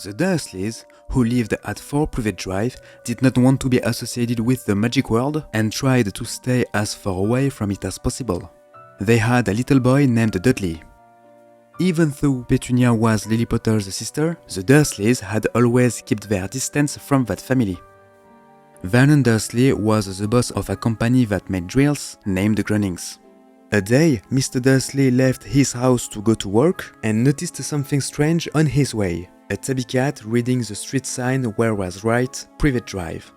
The Dursleys, who lived at 4 Privet Drive, did not want to be associated with the magic world and tried to stay as far away from it as possible. They had a little boy named Dudley. Even though Petunia was Lily Potter's sister, the Dursleys had always kept their distance from that family. Vernon Dursley was the boss of a company that made drills named Grunnings. A day, Mr. Dursley left his house to go to work and noticed something strange on his way. A tabby cat reading the street sign where was right, Privet Drive.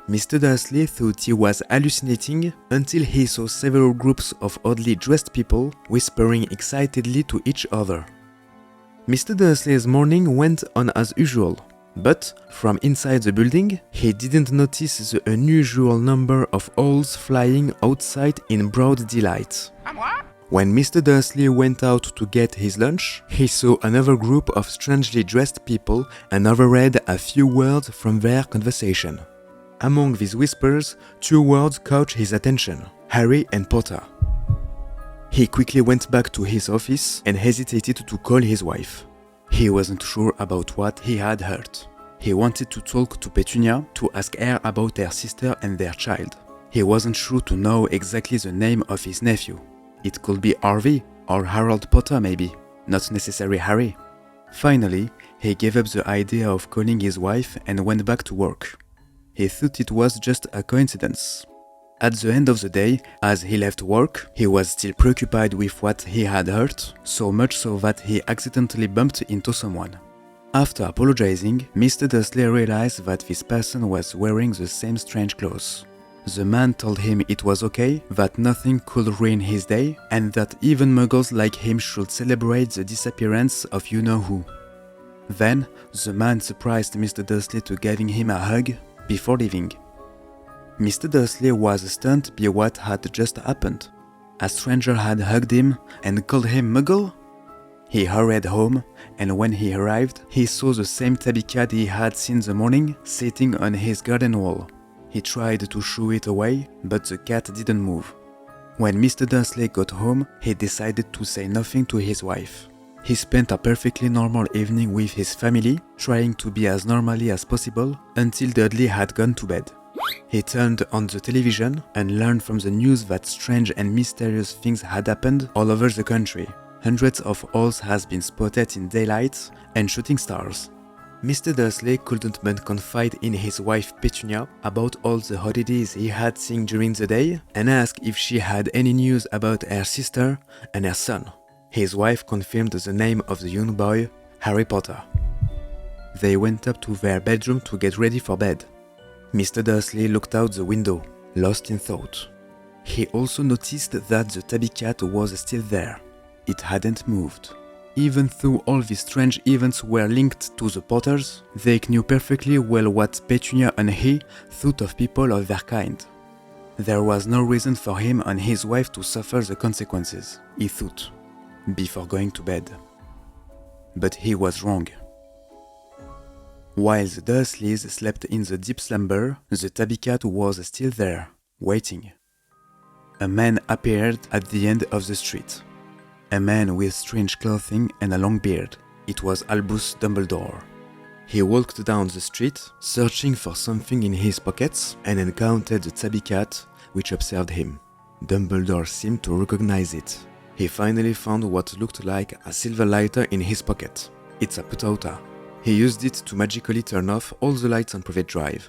Mr. Dursley thought he was hallucinating until he saw several groups of oddly dressed people whispering excitedly to each other. Mr. Dursley's morning went on as usual, but from inside the building, he didn't notice the unusual number of owls flying outside in broad daylight. When Mr. Dursley went out to get his lunch, he saw another group of strangely dressed people and overread a few words from their conversation. Among these whispers, 2 words caught his attention: Harry and Potter. He quickly went back to his office and hesitated to call his wife. He wasn't sure about what he had heard. He wanted to talk to Petunia to ask her about her sister and their child. He wasn't sure to know exactly the name of his nephew. It could be Harvey or Harold Potter maybe, not necessarily Harry. Finally, he gave up the idea of calling his wife and went back to work. He thought it was just a coincidence. At the end of the day, as he left work, he was still preoccupied with what he had heard, so much so that he accidentally bumped into someone. After apologizing, Mr. Dursley realized that this person was wearing the same strange clothes. The man told him it was okay, that nothing could ruin his day, and that even muggles like him should celebrate the disappearance of you-know-who. Then, the man surprised Mr. Dursley to giving him a hug before leaving. Mr. Dursley was stunned by what had just happened. A stranger had hugged him and called him Muggle? He hurried home, and when he arrived, he saw the same tabby cat he had seen the morning sitting on his garden wall. He tried to shoo it away, but the cat didn't move. When Mr. Dursley got home, he decided to say nothing to his wife. He spent a perfectly normal evening with his family, trying to be as normally as possible until Dudley had gone to bed. He turned on the television and learned from the news that strange and mysterious things had happened all over the country. Hundreds of owls had been spotted in daylight and shooting stars. Mr. Dursley couldn't but confide in his wife Petunia about all the oddities he had seen during the day and asked if she had any news about her sister and her son. His wife confirmed the name of the young boy, Harry Potter. They went up to their bedroom to get ready for bed. Mr. Dursley looked out the window, lost in thought. He also noticed that the tabby cat was still there. It hadn't moved. Even though all these strange events were linked to the Potters, they knew perfectly well what Petunia and he thought of people of their kind. There was no reason for him and his wife to suffer the consequences, he thought, before going to bed. But he was wrong. While the Dursleys slept in the deep slumber, the tabby cat was still there, waiting. A man appeared at the end of the street. A man with strange clothing and a long beard. It was Albus Dumbledore. He walked down the street, searching for something in his pockets, and encountered the tabby cat, which observed him. Dumbledore seemed to recognize it. He finally found what looked like a silver lighter in his pocket. It's a Putauta. He used it to magically turn off all the lights on Privet Drive.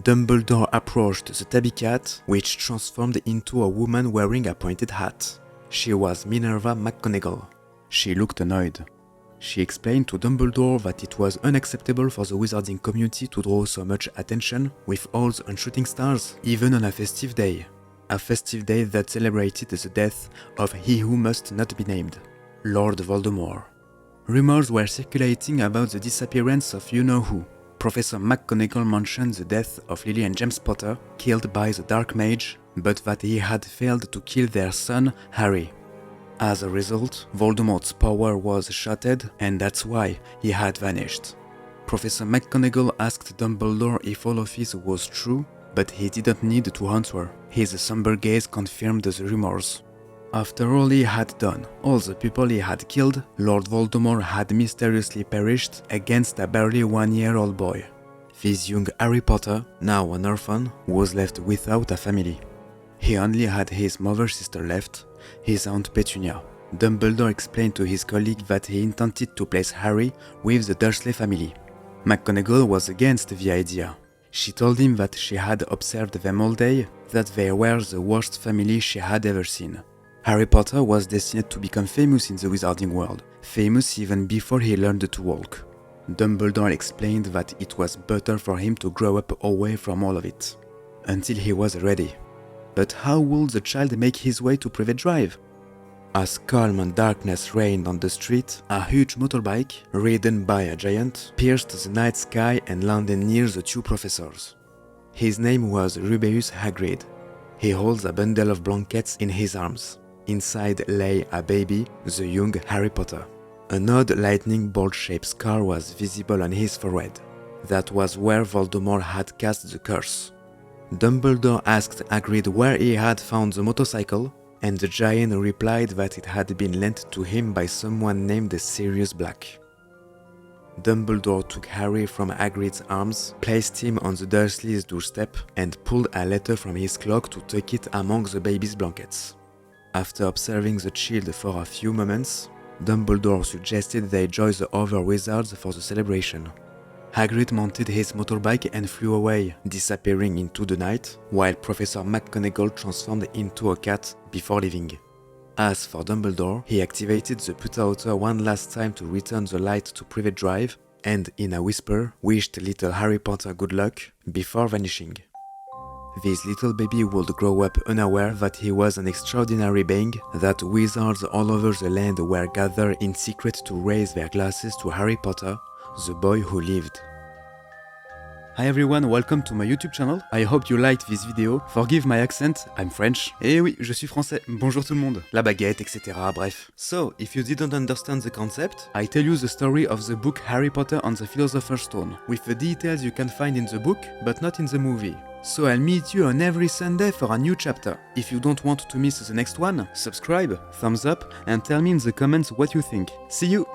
Dumbledore approached the tabby cat, which transformed into a woman wearing a pointed hat. She was Minerva McGonagall. She looked annoyed. She explained to Dumbledore that it was unacceptable for the wizarding community to draw so much attention with owls and shooting stars, even on a festive day. A festive day that celebrated the death of he who must not be named, Lord Voldemort. Rumors were circulating about the disappearance of you-know-who. Professor McGonagall mentioned the death of Lily and James Potter, killed by the Dark Mage, but that he had failed to kill their son, Harry. As a result, Voldemort's power was shattered, and that's why he had vanished. Professor McGonagall asked Dumbledore if all of this was true, but he didn't need to answer. His somber gaze confirmed the rumors. After all he had done, all the people he had killed, Lord Voldemort had mysteriously perished against a barely 1-year-old boy. This young Harry Potter, now an orphan, was left without a family. He only had his mother's sister left, his Aunt Petunia. Dumbledore explained to his colleague that he intended to place Harry with the Dursley family. McGonagall was against the idea. She told him that she had observed them all day, that they were the worst family she had ever seen. Harry Potter was destined to become famous in the wizarding world, famous even before he learned to walk. Dumbledore explained that it was better for him to grow up away from all of it, until he was ready. But how would the child make his way to Privet Drive? As calm and darkness reigned on the street, a huge motorbike, ridden by a giant, pierced the night sky and landed near the two professors. His name was Rubeus Hagrid. He holds a bundle of blankets in his arms. Inside lay a baby, the young Harry Potter. An odd lightning bolt-shaped scar was visible on his forehead. That was where Voldemort had cast the curse. Dumbledore asked Hagrid where he had found the motorcycle, and the giant replied that it had been lent to him by someone named Sirius Black. Dumbledore took Harry from Hagrid's arms, placed him on the Dursleys' doorstep, and pulled a letter from his cloak to tuck it among the baby's blankets. After observing the child for a few moments, Dumbledore suggested they join the other wizards for the celebration. Hagrid mounted his motorbike and flew away, disappearing into the night, while Professor McGonagall transformed into a cat before leaving. As for Dumbledore, he activated the Put-Outer one last time to return the light to Privet Drive, and in a whisper, wished little Harry Potter good luck, before vanishing. This little baby would grow up unaware that he was an extraordinary being, that wizards all over the land were gathered in secret to raise their glasses to Harry Potter, the boy who lived. Hi everyone, welcome to my YouTube channel. I hope you liked this video. Forgive my accent, I'm French. Eh oui, je suis français. Bonjour tout le monde. La baguette, etc. Bref. So, if you didn't understand the concept, I tell you the story of the book Harry Potter and the Philosopher's Stone, with the details you can find in the book, but not in the movie. So I'll meet you on every Sunday for a new chapter. If you don't want to miss the next one, subscribe, thumbs up, and tell me in the comments what you think. See you!